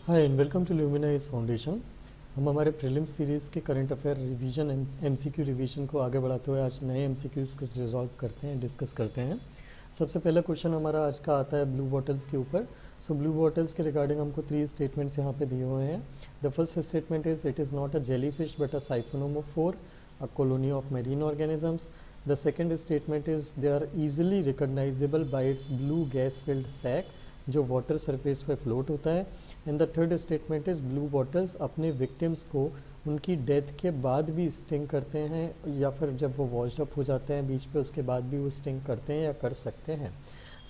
Hi and welcome to Luminize Foundation. हम हमारे prelims series के current affair revision MCQ revision को आगे बढ़ाते हुए आज नए एमसीक्यूज़ को रिजॉल्व करते हैं, डिस्कस करते हैं। सबसे पहला क्वेश्चन हमारा आज का आता है ब्लू बॉटल्स के ऊपर। सो ब्लू बॉटल्स के रिगार्डिंग हमको 3 स्टेटमेंट्स यहाँ पे दिए हुए हैं। The first statement is it is not a jellyfish but a siphonophore, a colony of marine organisms. The second statement is they are easily recognisable by its blue gas filled sac जो water surface पे float होता है। And the third statement is blue bottles अपने victims को उनकी death के बाद भी स्टिंग करते हैं या फिर जब वो वॉश्ड अप हो जाते हैं बीच पे उसके बाद भी वो स्टिंग करते हैं या कर सकते हैं।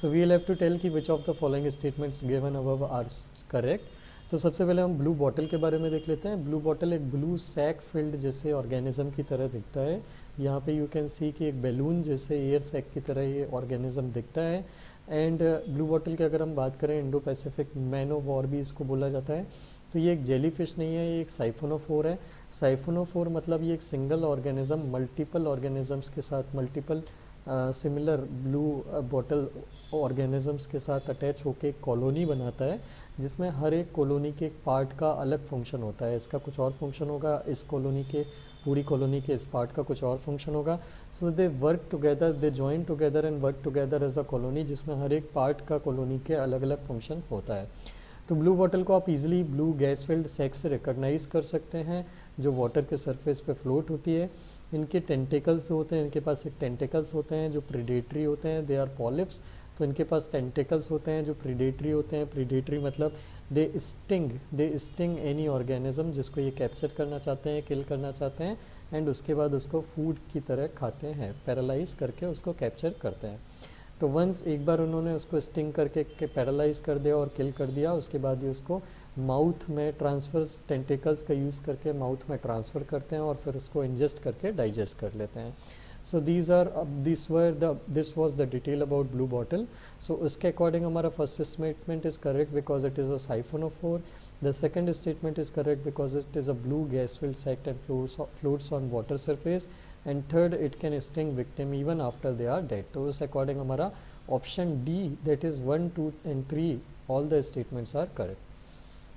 So we have to tell कि which of the following statements given above are correct. तो सबसे पहले हम ब्लू बॉटल के बारे में देख लेते हैं। ब्लू बॉटल एक ब्लू सैक फिल्ड जैसे ऑर्गेनिज्म की तरह दिखता है। यहाँ पे यू कैन सी कि एक बैलून जैसे एयर सैक की तरह ये ऑर्गेनिज्म दिखता है। एंड ब्लू बॉटल की अगर हम बात करें Indo Pacific man of war भी इसको बोला जाता है। तो ये एक जेली फिश नहीं है, ये एक साइफोनोफोर है। साइफोनोफोर मतलब ये एक सिंगल ऑर्गेनिज्म मल्टीपल ऑर्गेनिजम्स के साथ multiple similar blue bottle organisms के साथ अटैच होकर एक कॉलोनी बनाता है जिसमें हर एक कॉलोनी के एक पार्ट का अलग फंक्शन होता है। इसका कुछ और फंक्शन होगा, इस कॉलोनी के पूरी कॉलोनी के इस पार्ट का कुछ और फंक्शन होगा। So they work together, they join together and work together as a colony जिसमें हर एक पार्ट का कॉलोनी के अलग अलग फंक्शन होता है। तो ब्लू बॉटल को आप easily blue gas filled sac से रिकॉग्नाइज कर सकते हैं जो वाटर के सरफेस पे फ्लोट होती है। इनके टेंटिकल्स होते हैं, इनके पास एक टेंटिकल्स होते हैं जो प्रीडेटरी होते हैं, दे आर पॉलिप्स। तो इनके पास टेंटिकल्स होते हैं जो प्रीडेटरी होते हैं। प्रीडेटरी मतलब दे स्टिंग एनी ऑर्गेनिज्म जिसको ये कैप्चर करना चाहते हैं, किल करना चाहते हैं एंड उसके बाद उसको फूड की तरह खाते हैं, पैरालाइज करके उसको कैप्चर करते हैं। तो वंस एक बार उन्होंने उसको स्टिंग करके पैरालाइज कर दिया और किल कर दिया, उसके बाद ही उसको माउथ में ट्रांसफर टेंटिकल्स का यूज़ करके माउथ में ट्रांसफ़र करते हैं और फिर उसको इंजेस्ट करके डाइजेस्ट कर लेते हैं। So this was the detail about blue bottle. So उसके अकॉर्डिंग हमारा first statement is correct because it is a siphonophore. The second statement is correct because it is a blue gas filled sac and floats on water surface. And third it can sting victim even after they are dead. तो उस according हमारा option D that is 1, 2 and 3 all the statements are correct.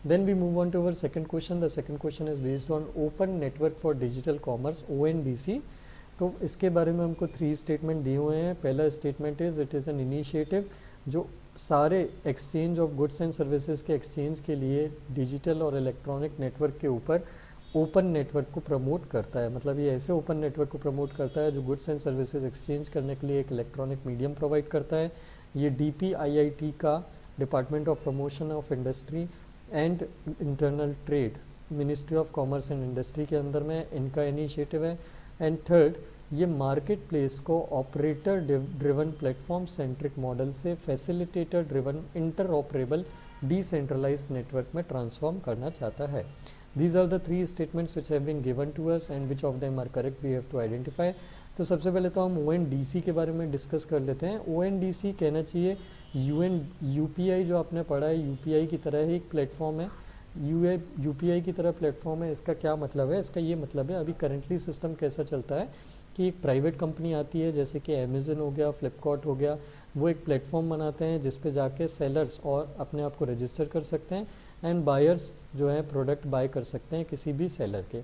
Then we move on to our second question. The second question is based on Open Network for Digital Commerce ONDC. तो इसके बारे में हमको 3 statement दिए हुए हैं। पहला statement is it is an initiative जो सारे exchange of goods and services के एक्सचेंज के लिए डिजिटल और इलेक्ट्रॉनिक नेटवर्क के ऊपर ओपन नेटवर्क को प्रमोट करता है। मतलब ये ऐसे ओपन नेटवर्क को प्रमोट करता है जो गुड्स एंड सर्विसेज एक्सचेंज करने के लिए एक इलेक्ट्रॉनिक मीडियम प्रोवाइड करता है। ये DPIIT का department of promotion of industry and internal trade ministry of commerce and industry के अंदर में इनका इनिशिएटिव है। एंड थर्ड ये मार्केट प्लेस को operator driven platform centric model से facilitator driven inter operable decentralised network में ट्रांसफॉर्म करना चाहता है। These are the 3 statements which have been given to us and which of them are correct we have to identify. तो सबसे पहले तो हम ONDC के बारे में डिस्कस कर लेते हैं। ONDC कहना चाहिए UPI जो आपने पढ़ा है UPI की तरह ही एक प्लेटफॉर्म है। UPI की तरह प्लेटफॉर्म है। इसका क्या मतलब है? इसका ये मतलब है अभी करंटली सिस्टम कैसा चलता है कि एक प्राइवेट कंपनी आती है जैसे कि अमेजन हो गया, फ्लिपकार्ट हो गया, वो एक प्लेटफॉर्म बनाते हैं जिस पे जाके सेलर्स और अपने आप को रजिस्टर कर सकते हैं एंड बायर्स जो है प्रोडक्ट बाय कर सकते हैं किसी भी सेलर के।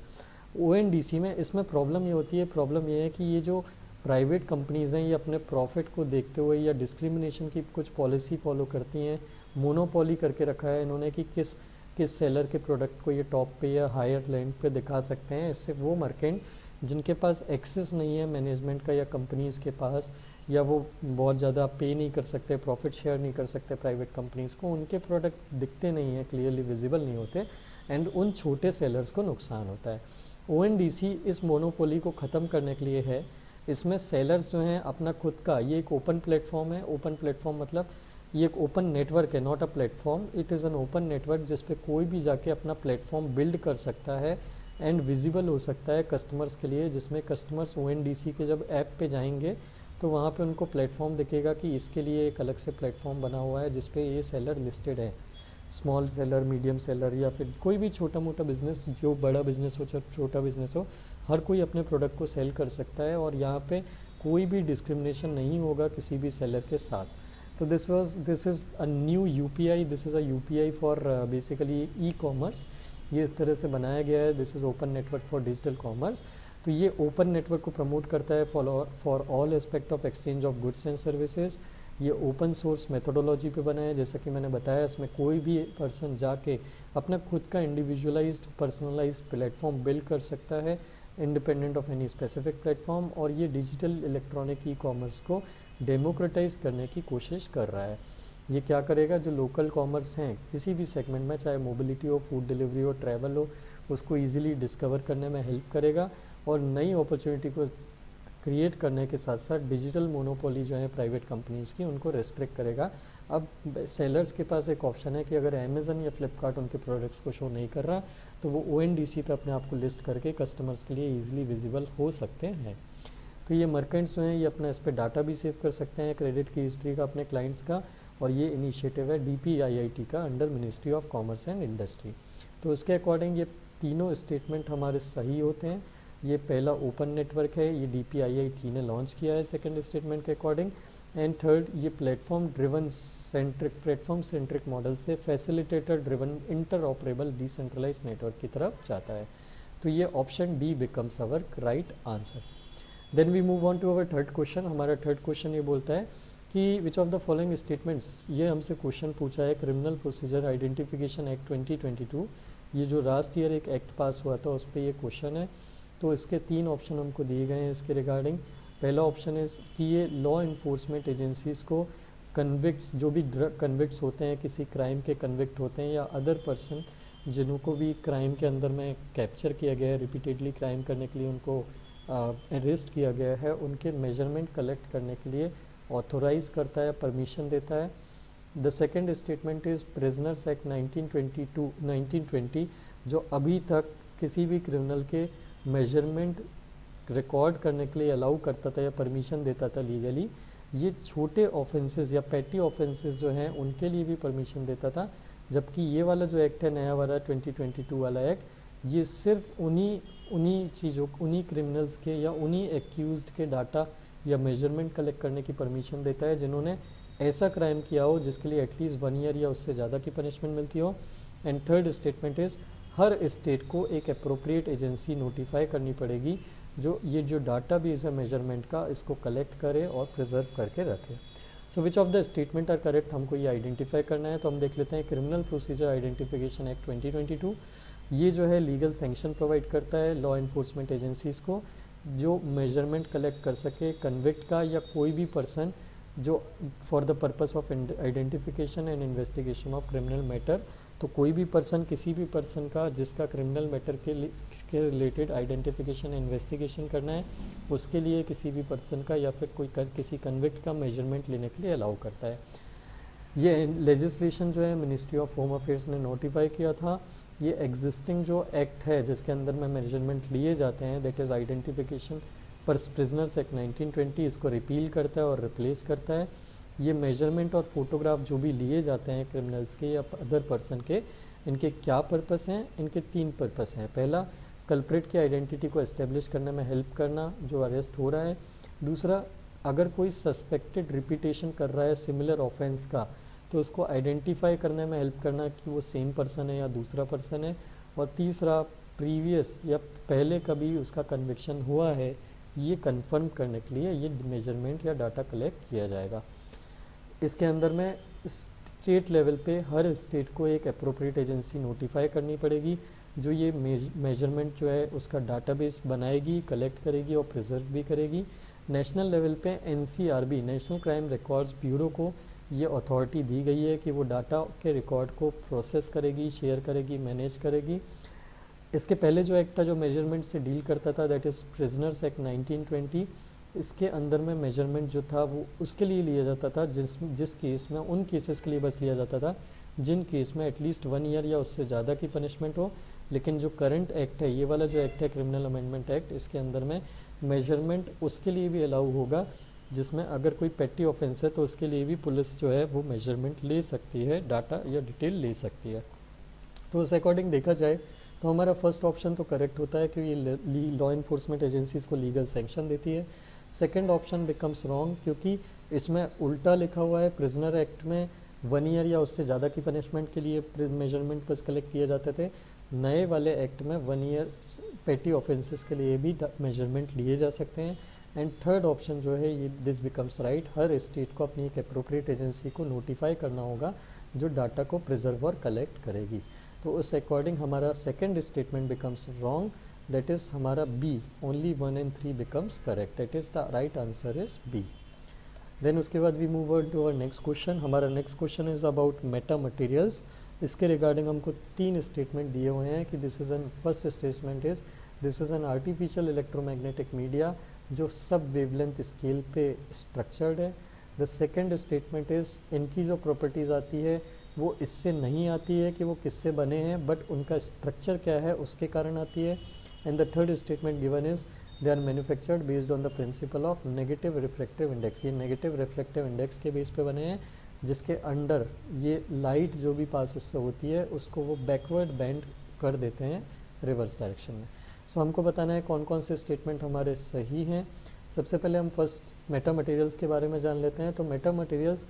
ONDC में इसमें प्रॉब्लम ये होती है, प्रॉब्लम ये है कि ये जो प्राइवेट कंपनीज़ हैं ये अपने प्रॉफिट को देखते हुए या डिस्क्रिमिनेशन की कुछ पॉलिसी फॉलो करती हैं। मोनोपोली करके रखा है इन्होंने कि किस किस सेलर के प्रोडक्ट को ये टॉप पे या हायर लैंड पे दिखा सकते हैं। इससे वो मर्केंट जिनके पास एक्सेस नहीं है मैनेजमेंट का या कंपनीज़ के पास, या वो बहुत ज़्यादा पे नहीं कर सकते, प्रॉफिट शेयर नहीं कर सकते प्राइवेट कंपनीज़ को, उनके प्रोडक्ट दिखते नहीं हैं, क्लियरली विजिबल नहीं होते एंड उन छोटे सेलर्स को नुकसान होता है। ONDC इस मोनोपोली को ख़त्म करने के लिए है। इसमें सेलर्स जो हैं अपना खुद का, ये एक ओपन प्लेटफॉर्म है। ओपन प्लेटफॉर्म मतलब ये एक ओपन नेटवर्क है, not a platform, it is an open network जिस पे कोई भी जाके अपना प्लेटफॉर्म बिल्ड कर सकता है एंड विजिबल हो सकता है कस्टमर्स के लिए, जिसमें कस्टमर्स ONDC के जब ऐप पे जाएंगे तो वहाँ पे उनको प्लेटफॉर्म दिखेगा कि इसके लिए एक अलग से प्लेटफॉर्म बना हुआ है जिस पे ये सेलर लिस्टेड है। स्मॉल सेलर, मीडियम सेलर या फिर कोई भी छोटा मोटा बिजनेस, जो बड़ा बिजनेस हो चाहे छोटा बिजनेस हो, हर कोई अपने प्रोडक्ट को सेल कर सकता है और यहाँ पे कोई भी डिस्क्रिमिनेशन नहीं होगा किसी भी सेलर के साथ। तो this is a new UPI, this is a UPI for basically e commerce. ये इस तरह से बनाया गया है, this is open network for digital commerce. तो ये ओपन नेटवर्क को प्रमोट करता है for all aspect of exchange of goods and services. ये ओपन सोर्स मेथोडोलॉजी पे बना है, जैसा कि मैंने बताया, इसमें कोई भी पर्सन जाके अपना खुद का इंडिविजुअलाइज्ड पर्सनलाइज्ड प्लेटफॉर्म बिल्ड कर सकता है independent of any specific platform. और ये डिजिटल इलेक्ट्रॉनिक ई कॉमर्स को डेमोक्रेटाइज करने की कोशिश कर रहा है। ये क्या करेगा, जो लोकल कॉमर्स हैं किसी भी सेगमेंट में, चाहे मोबिलिटी हो, फूड डिलीवरी हो, ट्रैवल हो, उसको ईजिली डिस्कवर करने में हेल्प करेगा और नई अपॉर्चुनिटी को क्रिएट करने के साथ साथ डिजिटल मोनोपोली जो है प्राइवेट कंपनीज़ की, उनको रेस्ट्रिक्ट करेगा। अब सेलर्स के पास एक ऑप्शन है कि अगर अमेज़न या फ्लिपकार्ट उनके प्रोडक्ट्स को शो नहीं कर रहा तो वो ONDC पे अपने आप को लिस्ट करके कस्टमर्स के लिए ईजिली विजिबल हो सकते हैं। तो ये मर्केंट्स जो हैं ये अपना इस पर डाटा भी सेव कर सकते हैं, क्रेडिट की हिस्ट्री का अपने क्लाइंट्स का। और ये इनिशिएटिव है DPIIT का under ministry of commerce and industry. तो उसके अकॉर्डिंग ये तीनों स्टेटमेंट हमारे सही होते हैं। ये पहला ओपन नेटवर्क है, ये DPIIT ने लॉन्च किया है सेकंड स्टेटमेंट के अकॉर्डिंग। एंड थर्ड, ये प्लेटफॉर्म सेंट्रिक मॉडल से facilitator driven inter operable decentralise network की तरफ जाता है। तो ये option D becomes our right answer. Then we move on to our third question. हमारा थर्ड क्वेश्चन ये बोलता है कि which of the following statements, ये हमसे क्वेश्चन पूछा है क्रिमिनल प्रोसीजर आइडेंटिफिकेशन एक्ट 2022। ये जो लास्ट ईयर एक एक्ट पास हुआ था उस पर ये क्वेश्चन है। तो इसके तीन ऑप्शन हमको दिए गए हैं इसके रिगार्डिंग। पहला ऑप्शन है कि ये लॉ इन्फोर्समेंट एजेंसीज़ को कन्विक्ट्स, जो भी कन्विक्ट्स होते हैं, किसी क्राइम के कन्विक्ट होते हैं या अदर पर्सन जिनको भी क्राइम के अंदर में कैप्चर किया गया है, रिपीटेडली क्राइम करने के लिए उनको अरेस्ट किया गया है, उनके मेजरमेंट कलेक्ट करने के लिए ऑथोराइज करता है, परमिशन देता है। The second statement is prisoners act 1920 जो अभी तक किसी भी क्रिमिनल के मेजरमेंट रिकॉर्ड करने के लिए अलाउ करता था या परमिशन देता था लीगली। ये छोटे ऑफेंसेस या पेटी ऑफेंसेस जो हैं उनके लिए भी परमिशन देता था, जबकि ये वाला जो एक्ट है नया वाला 2022 वाला एक्ट, ये सिर्फ उन्हीं चीज़ों, उन्हीं क्रिमिनल्स के या उन्हीं एक्यूज्ड के डाटा या मेजरमेंट कलेक्ट करने की परमिशन देता है जिन्होंने ऐसा क्राइम किया हो जिसके लिए एटलीस्ट 1 ईयर या उससे ज़्यादा की पनिशमेंट मिलती हो। And third statement is her state को एक अप्रोप्रिएट एजेंसी नोटिफाई करनी पड़ेगी जो डाटा बेस है मेजरमेंट का, इसको कलेक्ट करे और प्रिजर्व करके रखे। So which of the statement are correct, हमको ये आइडेंटिफाई करना है। तो हम देख लेते हैं क्रिमिनल प्रोसीजर आइडेंटिफिकेशन एक्ट 2022। ये जो है लीगल सेंक्शन प्रोवाइड करता है लॉ इन्फोर्समेंट एजेंसीज़ को जो मेजरमेंट कलेक्ट कर सके कन्विक्ट का या कोई भी पर्सन जो for the purpose of identification and investigation of criminal matter. तो कोई भी पर्सन, किसी भी पर्सन का जिसका क्रिमिनल मैटर के रिलेटेड आइडेंटिफिकेशन इन्वेस्टिगेशन करना है, उसके लिए किसी भी पर्सन का या फिर किसी कन्विक्ट का मेजरमेंट लेने के लिए अलाउ करता है। ये लेजिस्लेशन जो है मिनिस्ट्री ऑफ होम अफेयर्स ने नोटिफाई किया था। ये एग्जिस्टिंग जो एक्ट है जिसके अंदर में मेजरमेंट लिए जाते हैं, दैट इज़ आइडेंटिफिकेशन पर प्रिजनर्स एक्ट 1920, इसको रिपील करता है और रिप्लेस करता है। ये मेजरमेंट और फोटोग्राफ जो भी लिए जाते हैं क्रिमिनल्स के या अदर पर्सन के, इनके क्या पर्पस हैं? इनके 3 पर्पस हैं। पहला, कल्प्रिट की आइडेंटिटी को एस्टेब्लिश करने में हेल्प करना जो अरेस्ट हो रहा है। दूसरा, अगर कोई सस्पेक्टेड रिपीटेशन कर रहा है सिमिलर ऑफेंस का, तो उसको आइडेंटिफाई करने में हेल्प करना कि वो सेम पर्सन है या दूसरा पर्सन है। और तीसरा, प्रीवियस या पहले कभी उसका कन्विक्शन हुआ है ये कंफर्म करने के लिए ये मेजरमेंट या डाटा कलेक्ट किया जाएगा। इसके अंदर में स्टेट लेवल पे हर स्टेट को एक अप्रोप्रिएट एजेंसी नोटिफाई करनी पड़ेगी जो ये मेजरमेंट जो है उसका डाटाबेस बनाएगी, कलेक्ट करेगी और प्रिजर्व भी करेगी। नेशनल लेवल पे NCRB, national crime records bureau को ये अथॉरिटी दी गई है कि वो डाटा के रिकॉर्ड को प्रोसेस करेगी, शेयर करेगी, मैनेज करेगी। इसके पहले जो एक्ट था जो मेजरमेंट से डील करता था, दैट इज़ प्रिजनर्स एक्ट 1920, इसके अंदर में मेजरमेंट जो था वो उसके लिए लिया जाता था जिस केस में, उन केसेस के लिए बस लिया जाता था जिन केस में एटलीस्ट 1 ईयर या उससे ज़्यादा की पनिशमेंट हो। लेकिन जो करंट एक्ट है, ये वाला जो एक्ट है क्रिमिनल अमेंडमेंट एक्ट, इसके अंदर में मेजरमेंट उसके लिए भी अलाउ होगा जिसमें अगर कोई पेटी ऑफेंस है तो उसके लिए भी पुलिस जो है वो मेजरमेंट ले सकती है, डाटा या डिटेल ले सकती है। तो उस अकॉर्डिंग देखा जाए तो हमारा फर्स्ट ऑप्शन तो करेक्ट होता है कि ये लॉ इन्फोर्समेंट एजेंसीज़ को लीगल सैंक्शन देती है। सेकेंड ऑप्शन बिकम्स रॉन्ग क्योंकि इसमें उल्टा लिखा हुआ है। प्रिजनर एक्ट में 1 ईयर या उससे ज़्यादा की पनिशमेंट के लिए मेजरमेंट बस कलेक्ट किए जाते थे। नए वाले एक्ट में 1 ईयर पेटी ऑफेंसेस के लिए भी मेजरमेंट लिए जा सकते हैं। एंड थर्ड ऑप्शन जो है ये this becomes right, her state को अपनी एक अप्रोप्रिएट एजेंसी को नोटिफाई करना होगा जो डाटा को प्रिजर्व और कलेक्ट करेगी। तो उस अकॉर्डिंग हमारा second statement becomes wrong, that is हमारा B, only 1 and 3 becomes correct, that is the right answer is B. Then उसके बाद we move on to our next question. हमारा next question is about metamaterials. इसके regarding हमको 3 statement दिए हुए हैं कि this is an, first statement is this is an artificial electromagnetic media जो सब वेवलेंथ स्केल पे स्ट्रक्चर्ड है। द सेकेंड स्टेटमेंट इज इनकी जो प्रॉपर्टीज़ आती है वो इससे नहीं आती है कि वो किससे बने हैं, बट उनका स्ट्रक्चर क्या है उसके कारण आती है। And the third statement given is they are manufactured based on the principle of negative reflective index. ये नेगेटिव रिफ्लेक्टिव इंडेक्स के बेस पे बने हैं जिसके अंडर ये लाइट जो भी पास इससे होती है उसको वो बैकवर्ड बेंड कर देते हैं रिवर्स डायरेक्शन में। सो हमको बताना है कौन कौन से स्टेटमेंट हमारे सही हैं। सबसे पहले हम फर्स्ट मेटा मटेरियल्स के बारे में जान लेते हैं। तो मेटा मटेरियल्स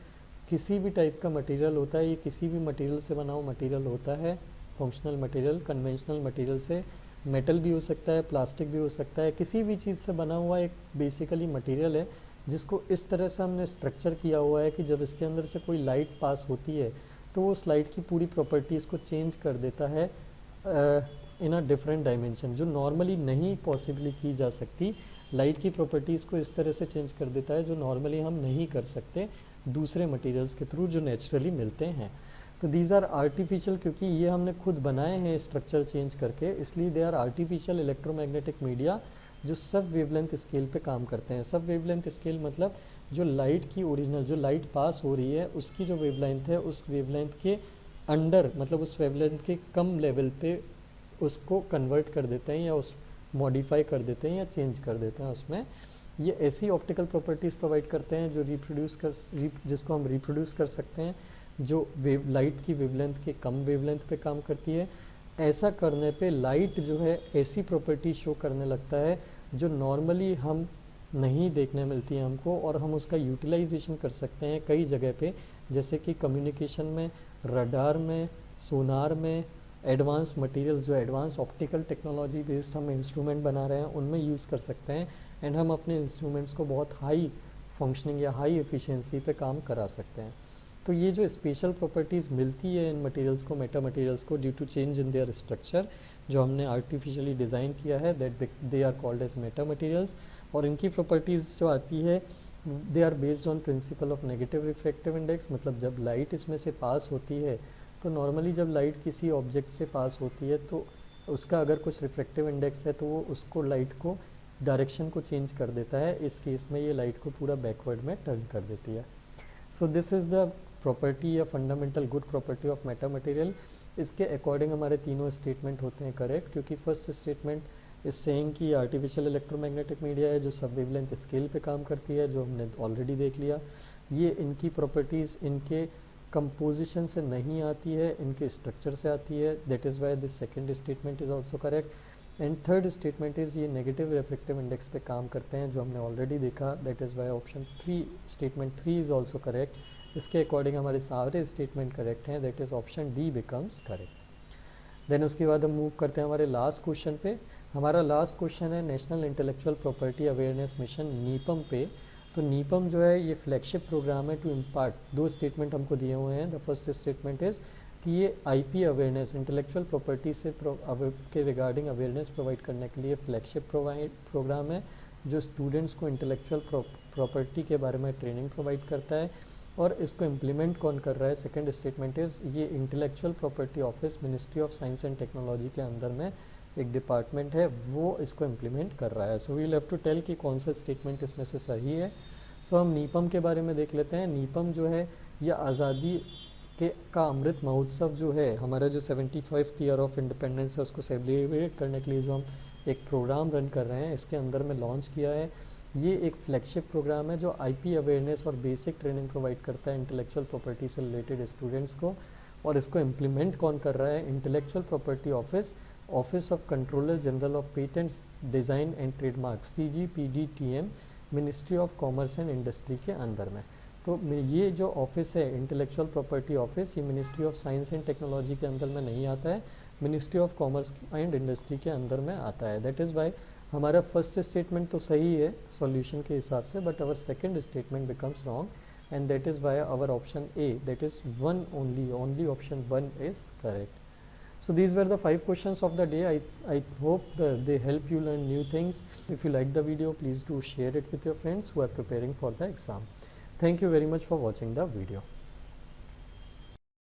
किसी भी टाइप का मटेरियल होता है, ये किसी भी मटेरियल से बना हुआ मटेरियल होता है। फंक्शनल मटेरियल, कन्वेंशनल मटेरियल से मेटल भी हो सकता है, प्लास्टिक भी हो सकता है, किसी भी चीज़ से बना हुआ एक बेसिकली मटेरियल है जिसको इस तरह से हमने स्ट्रक्चर किया हुआ है कि जब इसके अंदर से कोई लाइट पास होती है तो वो उस लाइट की पूरी प्रॉपर्टीज़ को चेंज कर देता है इन अ डिफरेंट डायमेंशन, जो नॉर्मली नहीं पॉसिबली की जा सकती। लाइट की प्रॉपर्टीज़ को इस तरह से चेंज कर देता है जो नॉर्मली हम नहीं कर सकते दूसरे मटेरियल्स के थ्रू जो नेचुरली मिलते हैं। तो दीज आर आर्टिफिशियल, क्योंकि ये हमने खुद बनाए हैं स्ट्रक्चर चेंज करके, इसलिए they are artificial electromagnetic media जो सब वेवलेंथ स्केल पे काम करते हैं। सब वेवलेंथ स्केल मतलब जो लाइट की ओरिजिनल, जो लाइट पास हो रही है उसकी जो वेवलेंथ है उस वेवलेंथ के अंडर, मतलब उस वेवलेंथ के कम लेवल पे उसको कन्वर्ट कर देते हैं या उस मॉडिफाई कर देते हैं या चेंज कर देते हैं उसमें। ये ऐसी ऑप्टिकल प्रॉपर्टीज़ प्रोवाइड करते हैं जो जिसको हम रिप्रोड्यूस कर सकते हैं, जो लाइट की वेवलेंथ के कम वेवलेंथ पे काम करती है। ऐसा करने पे लाइट जो है ऐसी प्रॉपर्टी शो करने लगता है जो नॉर्मली हम नहीं देखने मिलती है हमको, और हम उसका यूटिलाइजेशन कर सकते हैं कई जगह पे, जैसे कि कम्युनिकेशन में, रडार में, सोनार में, एडवांस मटेरियल्स जो एडवांस ऑप्टिकल टेक्नोलॉजी बेस्ड हम इंस्ट्रूमेंट बना रहे हैं उनमें यूज़ कर सकते हैं। एंड हम अपने इंस्ट्रूमेंट्स को बहुत हाई फंक्शनिंग या हाई एफिशिएंसी पे काम करा सकते हैं। तो ये जो स्पेशल प्रॉपर्टीज़ मिलती है इन मटेरियल्स को, मेटा मटेरियल्स को, due to change in their structure जो हमने आर्टिफिशियली डिज़ाइन किया है, that they are called as meta materials. और इनकी प्रॉपर्टीज़ जो आती है they are based on principle of negative reflective index. मतलब जब लाइट इसमें से पास होती है तो नॉर्मली जब लाइट किसी ऑब्जेक्ट से पास होती है तो उसका अगर कुछ रिफ्लेक्टिव इंडेक्स है तो वो उसको लाइट को डायरेक्शन को चेंज कर देता है। इस केस में ये लाइट को पूरा बैकवर्ड में टर्न कर देती है। So this is the property या fundamental good property of metamaterial. इसके अकॉर्डिंग हमारे तीनों स्टेटमेंट होते हैं करेक्ट, क्योंकि फर्स्ट स्टेटमेंट इस सेइंग कि आर्टिफिशियल इलेक्ट्रोमैग्नेटिक मीडिया है जो सब वेवलेंथ स्केल पे काम करती है, जो हमने ऑलरेडी देख लिया। ये इनकी प्रॉपर्टीज़ इनके कंपोजिशन से नहीं आती है, इनके स्ट्रक्चर से आती है, that is why this second statement is also correct. And third statement is ये नेगेटिव रिफ्लेक्टिव इंडेक्स पे काम करते हैं जो हमने ऑलरेडी देखा, that is why option 3 statement 3 is also correct. इसके अकॉर्डिंग हमारे सारे स्टेटमेंट करेक्ट हैं, that is option D becomes correct. Then उसके बाद हम मूव करते हैं हमारे लास्ट क्वेश्चन पे। हमारा लास्ट क्वेश्चन है national intellectual property awareness mission NIPAM पे। तो नीपम जो है ये फ्लैगशिप प्रोग्राम है टू इम्पार्ट, दो स्टेटमेंट हमको दिए हुए हैं। द फर्स्ट स्टेटमेंट इज़ कि ये आईपी अवेयरनेस, इंटेलेक्चुअल प्रॉपर्टी से के रिगार्डिंग अवेयरनेस प्रोवाइड करने के लिए फ्लैगशिप प्रोग्राम है जो स्टूडेंट्स को इंटेलेक्चुअल प्रॉपर्टी के बारे में ट्रेनिंग प्रोवाइड करता है। और इसको इम्प्लीमेंट कौन कर रहा है? सेकंड स्टेटमेंट इज़ ये intellectual property office ministry of science and technology के अंदर में एक डिपार्टमेंट है, वो इसको इम्प्लीमेंट कर रहा है। So we will have to tell कि कौन सा स्टेटमेंट इसमें से सही है। सो हम नीपम के बारे में देख लेते हैं। नीपम जो है यह आज़ादी का अमृत महोत्सव जो है, हमारा जो 75th ईयर ऑफ इंडिपेंडेंस है उसको सेलिब्रेट करने के लिए जो हम एक प्रोग्राम रन कर रहे हैं इसके अंदर में लॉन्च किया है। ये एक फ्लैगशिप प्रोग्राम है जो आईपी अवेयरनेस और बेसिक ट्रेनिंग प्रोवाइड करता है इंटेलेक्चुअल प्रॉपर्टी से रिलेटेड स्टूडेंट्स को। और इसको इम्प्लीमेंट कौन कर रहा है? Intellectual property office of controller general of patents design and trademark, CGPDTM, ministry of commerce and industry के अंदर में। तो ये जो ऑफिस है इंटेलेक्चुअल प्रॉपर्टी ऑफिस, ये ministry of science and technology के अंदर में नहीं आता है, ministry of commerce and industry के अंदर में आता है। दैट इज़ वाई हमारा फर्स्ट स्टेटमेंट तो सही है सॉल्यूशन के हिसाब से, but our second statement becomes wrong and that is why our option A, that is one only option 1 is correct. So these were the 5 questions of the day. I hope they help you learn new things. If you like the video, please do share it with your friends who are preparing for the exam. Thank you very much for watching the video.